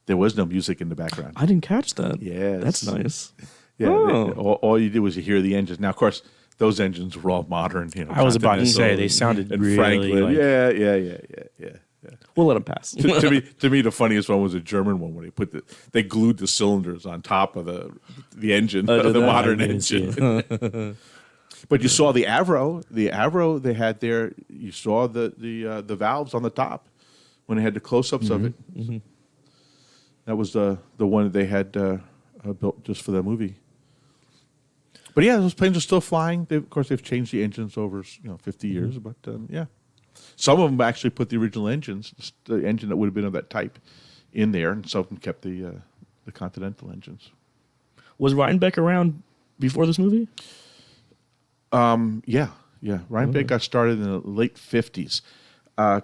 B: There was no music in the background.
A: I didn't catch that.
B: Yes.
A: That's nice.
B: Yeah,
A: Oh.
B: all you did was you hear the engines. Now, of course, those engines were all modern.
C: I was about to
B: Continental
C: say they sounded
B: and
C: really
B: Franklin.
C: like,
B: Yeah.
A: We'll let him pass.
B: to me, the funniest one was a German one where they glued the cylinders on top of the engine, of the modern
C: I didn't see
B: engine. But you saw the Avro they had there. You saw the valves on the top when they had the close-ups of it.
A: Mm-hmm.
B: That was the one that they had built just for that movie. But yeah, those planes are still flying. Of course, they've changed the engines over 50 years. But yeah, some of them actually put the original engines, the engine that would have been of that type, in there, and some of them kept the Continental engines.
A: Was Reinbeck around before this movie?
B: Yeah. Reinbeck got started in the late 50s.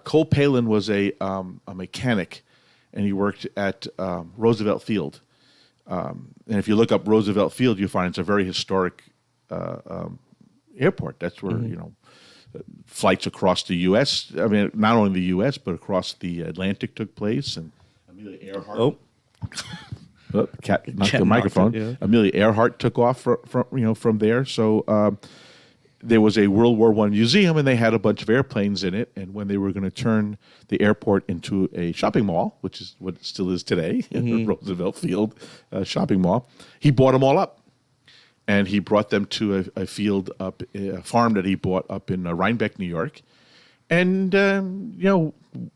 B: Cole Palin was a mechanic, and he worked at Roosevelt Field. And if you look up Roosevelt Field, you find it's a very historic airport. That's where flights across the U.S. I mean, not only the U.S. but across the Atlantic took place. And Amelia Earhart. Cat knocked the microphone. Amelia Earhart took off from there. So there was a World War I museum, and they had a bunch of airplanes in it. And when they were going to turn the airport into a shopping mall, which is what it still is today, Roosevelt Field shopping mall, he bought them all up. And he brought them to a field up, a farm that he bought up in Rhinebeck, New York. And,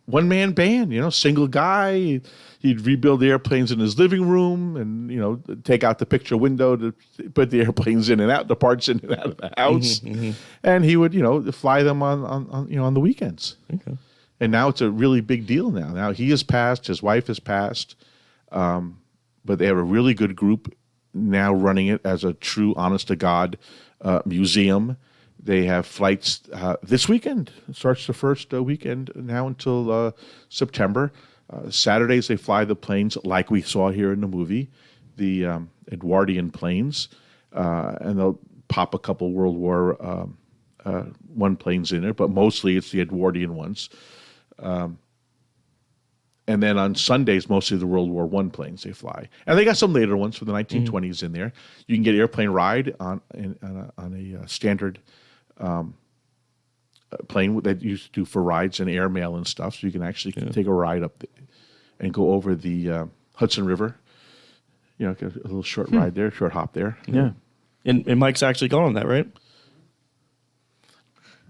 B: one-man band, single guy. He'd rebuild the airplanes in his living room and, take out the picture window to put the airplanes in and out, the parts in and out of the house. And he would, fly them on the weekends. Okay. And now it's a really big deal now. Now he has passed, his wife has passed, but they have a really good group now running it as a true, honest-to-God museum. They have flights this weekend. It starts the first weekend now until September. Saturdays, they fly the planes like we saw here in the movie, the Edwardian planes, and they'll pop a couple World War I planes in it, but mostly it's the Edwardian ones. And then on Sundays, mostly the World War I planes they fly. And they got some later ones from the 1920s in there. You can get airplane ride on a standard plane that you used to do for rides and airmail and stuff. So you can actually take a ride up and go over the Hudson River. A little short ride there, short hop there.
A: Yeah. And Mike's actually gone on that, right?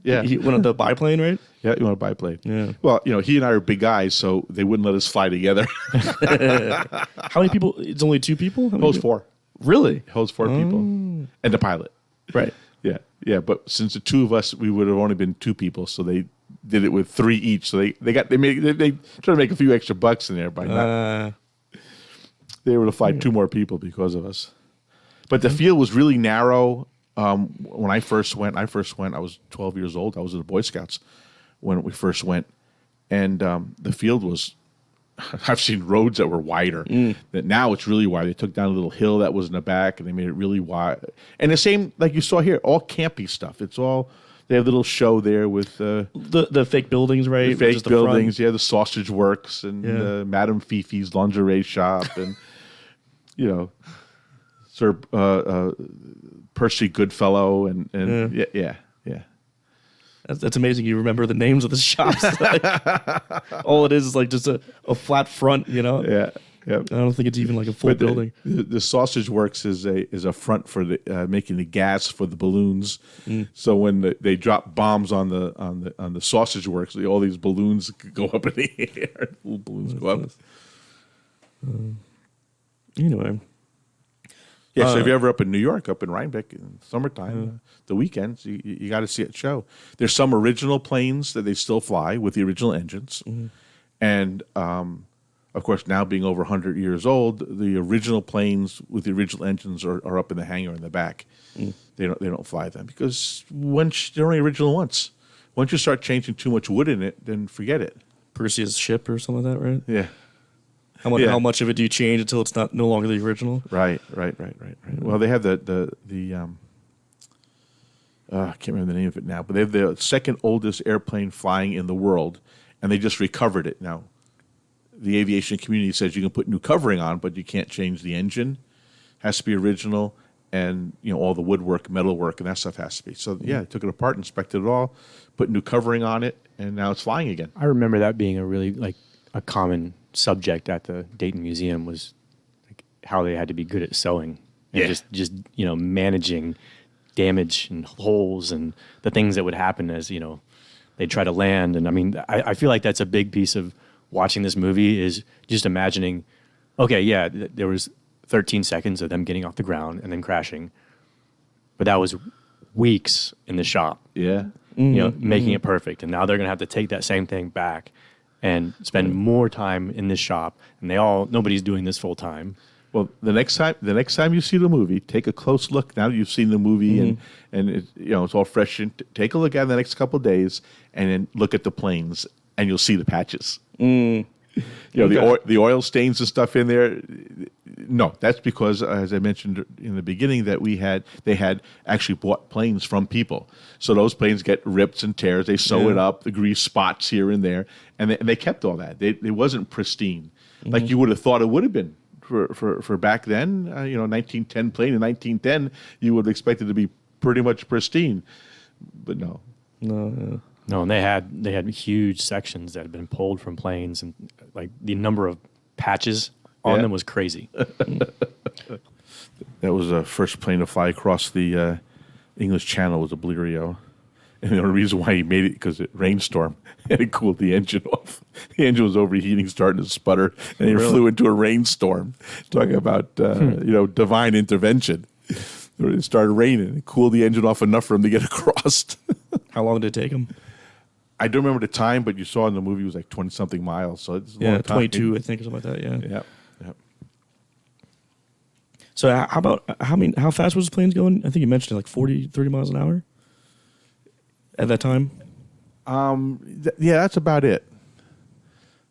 B: Yeah.
A: He went on the biplane, right?
B: Yeah, you want to biplane.
A: Yeah.
B: Well, he and I are big guys, so they wouldn't let us fly together.
A: How many people? It's only 2 people?
B: Holds 4.
A: Really?
B: Holds 4 people. And the pilot.
A: Right.
B: Yeah. But since the 2 of us, we would have only been 2 people, so they did it with 3 each. So they tried to make a few extra bucks in there by not. They were able to fly 2 more people because of us. But the field was really narrow. When I first went, I was 12 years old. I was in the Boy Scouts when we first went. And the field was, I've seen roads that were wider. That now it's really wide. They took down a little hill that was in the back and they made it really wide. And the same, like you saw here, all campy stuff. It's all, they have a little show there with
A: the fake buildings, right?
B: The fake buildings, the Sausage Works and Madame Fifi's lingerie shop and, Sir Percy Goodfellow and yeah.
A: That's amazing. You remember the names of the shops. All it is like just a flat front,
B: Yeah.
A: I don't think it's even like a full building.
B: The Sausage Works is a front for the making the gas for the balloons. So when they drop bombs on the Sausage Works, all these balloons go up in the air. Little balloons go up.
A: Anyway.
B: Yeah, so if you're ever up in New York, up in Rhinebeck in summertime, the weekends, you got to see it show. There's some original planes that they still fly with the original engines. And, of course, now being over 100 years old, the original planes with the original engines are up in the hangar in the back. They don't fly them because they're only original once. Once you start changing too much wood in it, then forget it.
A: Perseus ship or something like that, right?
B: Yeah.
A: How much of it do you change until it's no longer the original?
B: Right. Well, they have the I can't remember the name of it now, but they have the second oldest airplane flying in the world, and they just recovered it. Now, the aviation community says you can put new covering on, but you can't change the engine. Has to be original, and all the woodwork, metalwork, and that stuff has to be. So I took it apart, inspected it all, put new covering on it, and now it's flying again.
C: I remember that being a really a common subject at the Dayton Museum was how they had to be good at sewing and just managing damage and holes and the things that would happen as they try to land. And I mean, I feel like that's a big piece of watching this movie is just imagining, okay, there was 13 seconds of them getting off the ground and then crashing, but that was weeks in the shop. Making it perfect, and now they're gonna have to take that same thing back and spend more time in this shop, and nobody's doing this full time.
B: Well, the next time you see the movie, take a close look. Now that you've seen the movie and it's all fresh. Take a look at it the next couple of days, and then look at the planes, and you'll see the patches. The oil stains and stuff in there. No, that's because, as I mentioned in the beginning, that they had actually bought planes from people. So those planes get rips and tears. They sew it up, the grease spots here and there, and they kept all that. It wasn't pristine like you would have thought it would have been for back then. 1910 plane in 1910, you would expect it to be pretty much pristine, but no.
A: No.
C: No, and they had huge sections that had been pulled from planes, and like the number of patches on them was crazy.
B: That was the first plane to fly across the English Channel was a Blériot. And the only reason why he made it because it rainstorm and it cooled the engine off. The engine was overheating, starting to sputter, and he flew into a rainstorm. Talking about divine intervention. It started raining. It cooled the engine off enough for him to get across.
A: How long did it take him?
B: I don't remember the time, but you saw in the movie it was like 20-something miles. So it's a long time.
A: 22, I think, or something like that.
B: Yeah.
A: So how fast was his planes going? I think you mentioned it, like 40, 30 miles an hour at that time.
B: That's about it.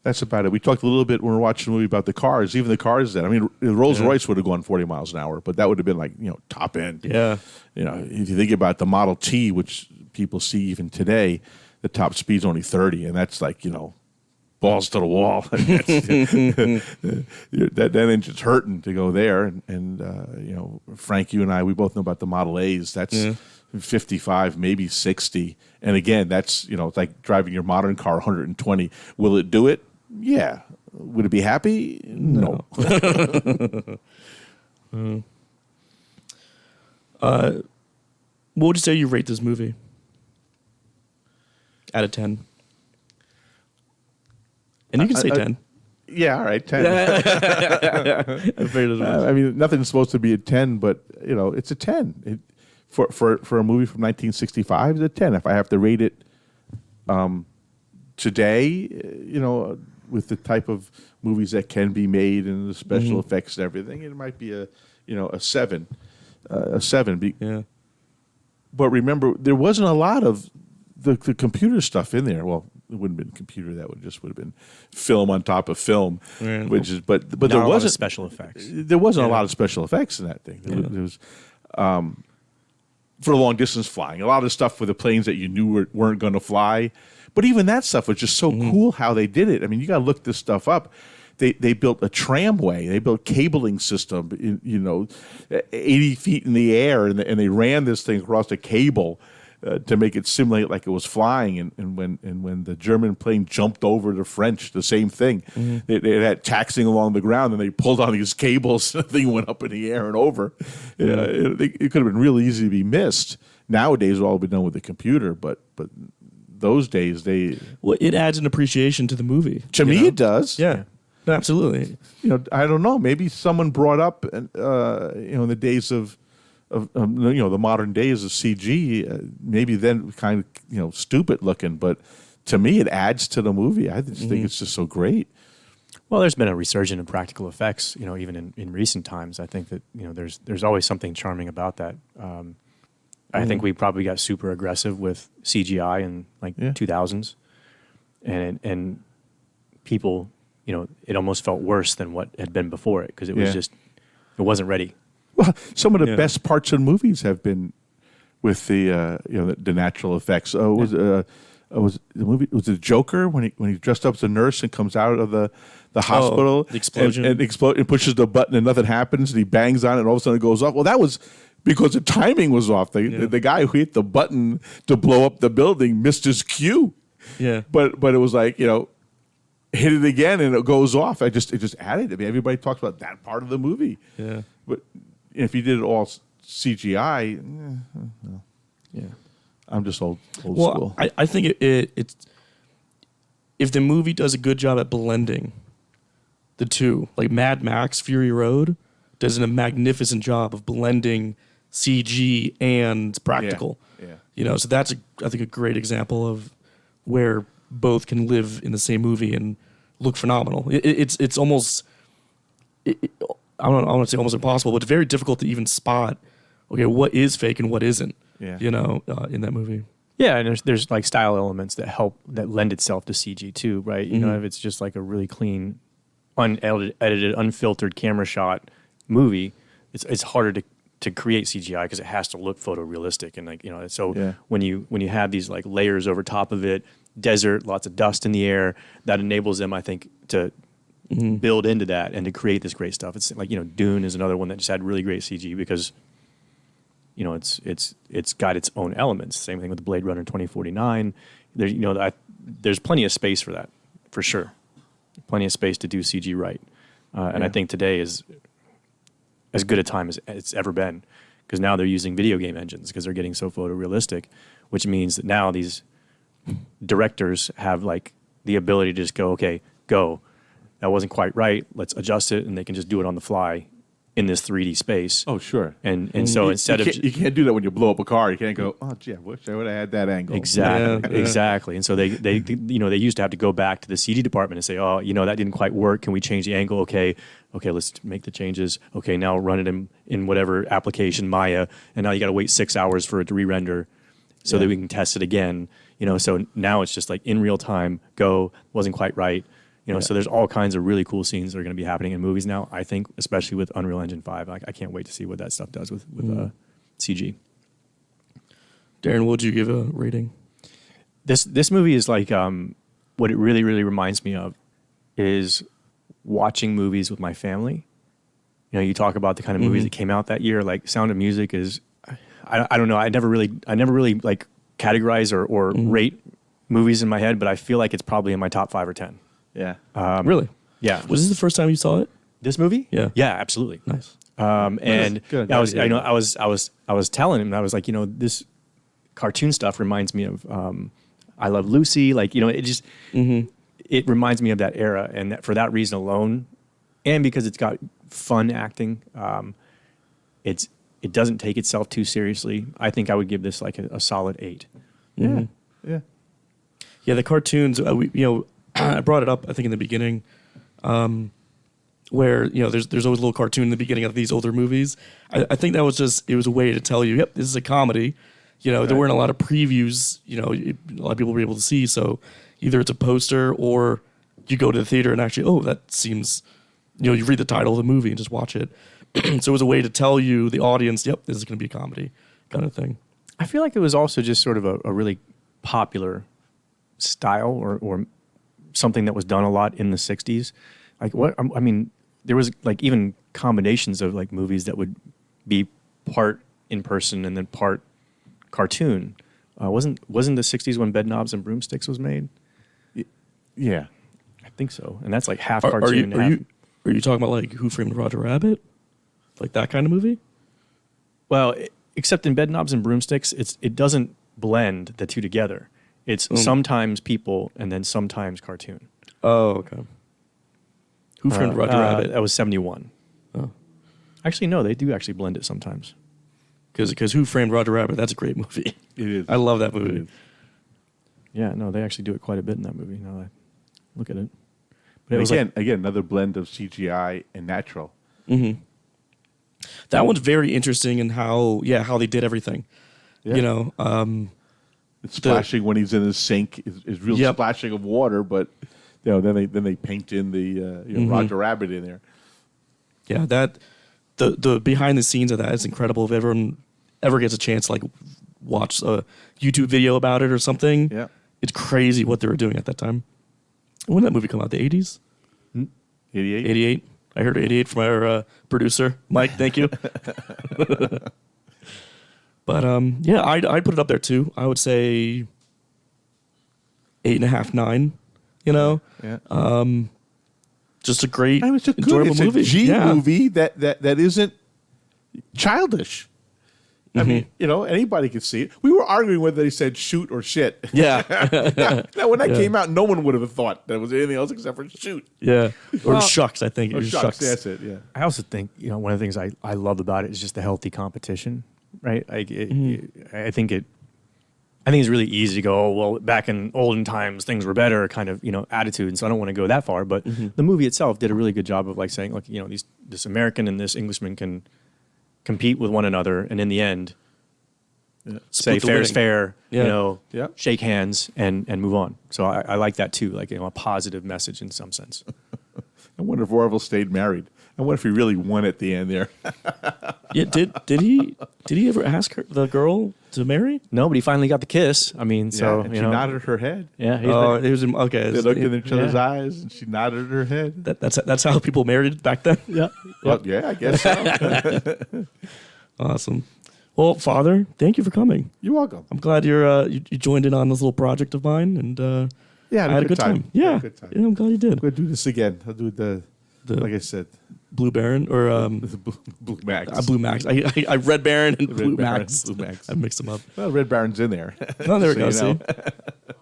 B: We talked a little bit when we were watching the movie about the cars. Even the cars then. I mean, the Rolls Royce would have gone 40 miles an hour, but that would have been like, top end.
A: Yeah.
B: If you think about the Model T, which people see even today, the top speed's only 30, and that's like, balls to the wall. that engine's hurting to go there. And Frank, you and I, we both know about the Model A's. That's 55, maybe 60. And again, that's, it's like driving your modern car 120. Will it do it? Yeah. Would it be happy? No.
A: What would you say you rate this movie? Out of 10. And you can say 10.
B: Yeah, all right, 10. I mean, nothing's supposed to be a 10, but, it's a 10. For a movie from 1965, it's a 10. If I have to rate it today, with the type of movies that can be made and the special effects and everything, it might be a 7. A 7.
A: Yeah.
B: But remember, there wasn't a lot of the computer stuff in there. Well, it wouldn't have been computer. That would have been film on top of film,
A: right.
C: But there wasn't special effects.
B: There wasn't a lot of special effects in that thing. There was for long distance flying, a lot of stuff with the planes that you knew weren't going to fly. But even that stuff was just so cool how they did it. I mean, you got to look this stuff up. They built a tramway. They built cabling system, 80 feet in the air, and they ran this thing across a cable to make it simulate like it was flying. And when the German plane jumped over the French, the same thing. They had taxiing along the ground, and they pulled on these cables, and the thing went up in the air and over. It could have been really easy to be missed. Nowadays, it all been done with the computer, but those days
A: it adds an appreciation to the movie.
B: To me, it does.
A: Yeah. Absolutely.
B: I don't know. Maybe someone brought up, in the days of the modern days of CG, maybe then kind of stupid looking, but to me it adds to the movie. I just think it's just so great.
C: Well, there's been a resurgence in practical effects, even in recent times. I think that there's always something charming about that. I think we probably got super aggressive with CGI in 2000s, and people, it almost felt worse than what had been before it because it was it wasn't ready.
B: Well, some of the best parts of movies have been with the natural effects. Was the movie? Was it Joker when he dressed up as a nurse and comes out of the hospital?
A: The explosion
B: and pushes the button and nothing happens and he bangs on it and all of a sudden it goes off. Well, that was because the timing was off. The guy who hit the button to blow up the building missed his cue.
A: Yeah,
B: but it was like hit it again and it goes off. It just added. I mean, everybody talks about that part of the movie.
A: Yeah,
B: but if you did it all CGI, I'm just old school.
A: I think it's if the movie does a good job at blending the two, like Mad Max Fury Road does a magnificent job of blending CG and practical.
B: Yeah.
A: So that's I think a great example of where both can live in the same movie and look phenomenal. It's almost I don't want to say almost impossible, but it's very difficult to even spot, okay, what is fake and what isn't, in that movie.
C: Yeah, and there's like style elements that lend itself to CG too, right? You know, if it's just like a really clean, unedited, unfiltered camera shot movie, it's harder to create CGI because it has to look photorealistic, and like, you know, so when you have these like layers over top of it, desert, lots of dust in the air, that enables them, I think, to build into that and to create this great stuff. It's like, you know, Dune is another one that just had really great CG because, you know, it's got its own elements. Same thing with Blade Runner 2049. There's, you know, there's plenty of space for that, for sure. Plenty of space to do CG right. And I think today is as good a time as it's ever been, because now they're using video game engines because they're getting so photorealistic, which means that now these directors have like the ability to just go, okay, go. That wasn't quite right. Let's adjust it, and they can just do it on the fly in this 3D space.
B: Oh, sure.
C: And so instead of
B: you can't do that when you blow up a car. You can't go, oh, gee, I wish I would have had that angle.
C: Exactly, exactly. And so they you know, they used to have to go back to the CD department and say, oh, you know, that didn't quite work. Can we change the angle? Okay, let's make the changes. Okay, now run it in whatever application, Maya, and now you got to wait 6 hours for it to re-render so that we can test it again. You know, so now it's just like in real time. Go, wasn't quite right. You know, so there's all kinds of really cool scenes that are going to be happening in movies now. I think, especially with Unreal Engine 5, I can't wait to see what that stuff does with CG.
A: Darren, what would you give a rating?
C: This movie is like what it really, really reminds me of is watching movies with my family. You know, you talk about the kind of movies that came out that year. Like Sound of Music is, I don't know. I never really like categorize or rate movies in my head, but I feel like it's probably in my top 5 or 10.
B: Yeah.
A: Really?
C: Yeah.
A: Was this the first time you saw it?
C: This movie?
A: Yeah.
C: Yeah, absolutely.
A: Nice.
C: And
B: Good.
C: I was telling him, I was like, you know, this cartoon stuff reminds me of I Love Lucy. Like, you know, it just it reminds me of that era, and that, for that reason alone, and because it's got fun acting, it doesn't take itself too seriously. I think I would give this like a solid 8.
B: Yeah.
A: Yeah, the cartoons. You know, I brought it up, I think, in the beginning, where, you know, there's always a little cartoon in the beginning of these older movies. I think that was just, it was a way to tell you, yep, this is a comedy. You know, there weren't a lot of previews, you know, a lot of people were able to see. So either it's a poster or you go to the theater and actually, oh, that seems, you know, you read the title of the movie and just watch it. So it was a way to tell you, the audience, yep, this is going to be a comedy kind of thing.
C: I feel like it was also just sort of a really popular style or something that was done a lot in the 60s. Like what, I mean, there was like even combinations of like movies that would be part in person and then part cartoon. Wasn't the 60s when Bed Knobs and Broomsticks was made?
B: Yeah.
C: I think so. And that's like half cartoon.
A: Are you talking about like Who Framed Roger Rabbit? Like that kind of movie?
C: Well, except in Bed Knobs and Broomsticks, it doesn't blend the two together. It's sometimes people and then sometimes cartoon.
A: Oh, okay. Who Framed Roger Rabbit?
C: That was 71.
A: Oh.
C: Actually, no, they do actually blend it sometimes.
A: Because Who Framed Roger Rabbit, that's a great movie.
B: It is.
A: I love that movie.
C: Yeah, no, they actually do it quite a bit in that movie. Now that I look at it. But
B: But
C: it was
B: again, another blend of CGI and natural.
A: That one's very interesting in how they did everything.
B: Yeah.
A: You know,
B: It's splashing when he's in his sink is real splashing of water, but you know, then they paint in the Roger Rabbit in there.
A: yeah, that the behind the scenes of that is incredible. If everyone ever gets a chance to like watch a YouTube video about it or something, it's crazy what they were doing at that time. When did that movie come out? The 80s?
B: 88?
A: 88. I heard 88 from our producer, Mike. Thank you. But yeah, I'd put it up there too. I would say 8.5, 9. You know, just a great,
B: It's a
A: enjoyable
B: it's
A: movie.
B: a G movie that isn't childish. I mean, you know, anybody could see it. We were arguing whether they said shoot or shit.
A: Yeah,
B: Now, when that came out, no one would have thought that it was anything else except for shoot.
A: yeah. Or shucks, I think.
B: Or
A: It was
B: shucks, that's it, yeah.
C: I also think, you know, one of the things I love about it is just the healthy competition, right? Like I think it's really easy to go, oh, well, back in olden times, things were better kind of, you know, attitude. And so I don't want to go that far. But the movie itself did a really good job of like saying, look, you know, this American and this Englishman can compete with one another. And in the end, say
A: Split the
C: fair is
A: winning.
C: fair,
A: Yeah.
B: Yeah.
C: shake hands and move on. So I like that too, like a positive message in some sense.
B: I wonder if Orville stayed married. I wonder if he really won at the end there.
A: Yeah, did he ever ask the girl to marry?
C: No, but he finally got the kiss. I mean, so
B: and she nodded her head.
C: Yeah,
A: Oh, it was okay.
B: They looked in each other's
C: Yeah.
B: eyes, and she nodded her head.
A: That's how people married back then.
C: yeah.
B: Well, yeah, I guess so.
A: Awesome. Well, Father, thank you for coming.
B: You're welcome.
A: I'm glad you joined in on this little project of mine, and
B: Yeah,
A: I had a good time. Yeah,
B: good time.
A: yeah, I'm glad you did.
B: We'll do this again. I'll do the like I said,
A: Blue Baron or
B: the Blue Max.
A: Blue Max. I Red Baron and
B: Red
A: Blue
B: Baron,
A: Max.
B: Blue Max.
A: I mixed them up.
B: Well, Red Baron's in there.
A: Oh, there we go.
B: So you know.
A: See.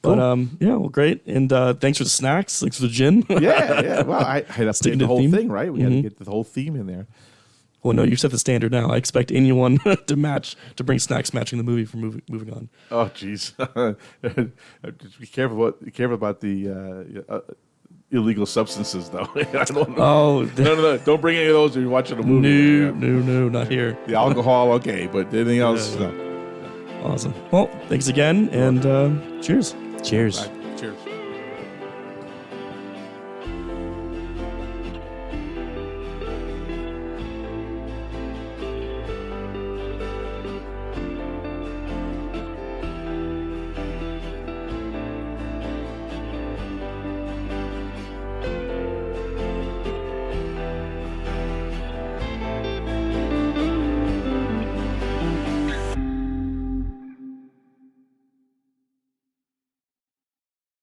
A: But yeah, well, great, and thanks for the snacks. Thanks for the gin.
B: Yeah. Well, I had to
A: Sticking
B: play the
A: to
B: whole
A: theme?
B: thing, right? We had to
A: Mhm.
B: get the whole theme in there.
A: Well, no, you set the standard now. I expect anyone to bring snacks matching the movie for moving on.
B: Oh, jeez. Just be careful about the illegal substances, though. I don't know.
A: Oh,
B: No. Don't bring any of those if you're watching a movie.
A: no, not here.
B: The alcohol, okay, but anything else, no.
A: Awesome. Well, thanks again, and cheers.
C: Cheers.
B: All right, cheers.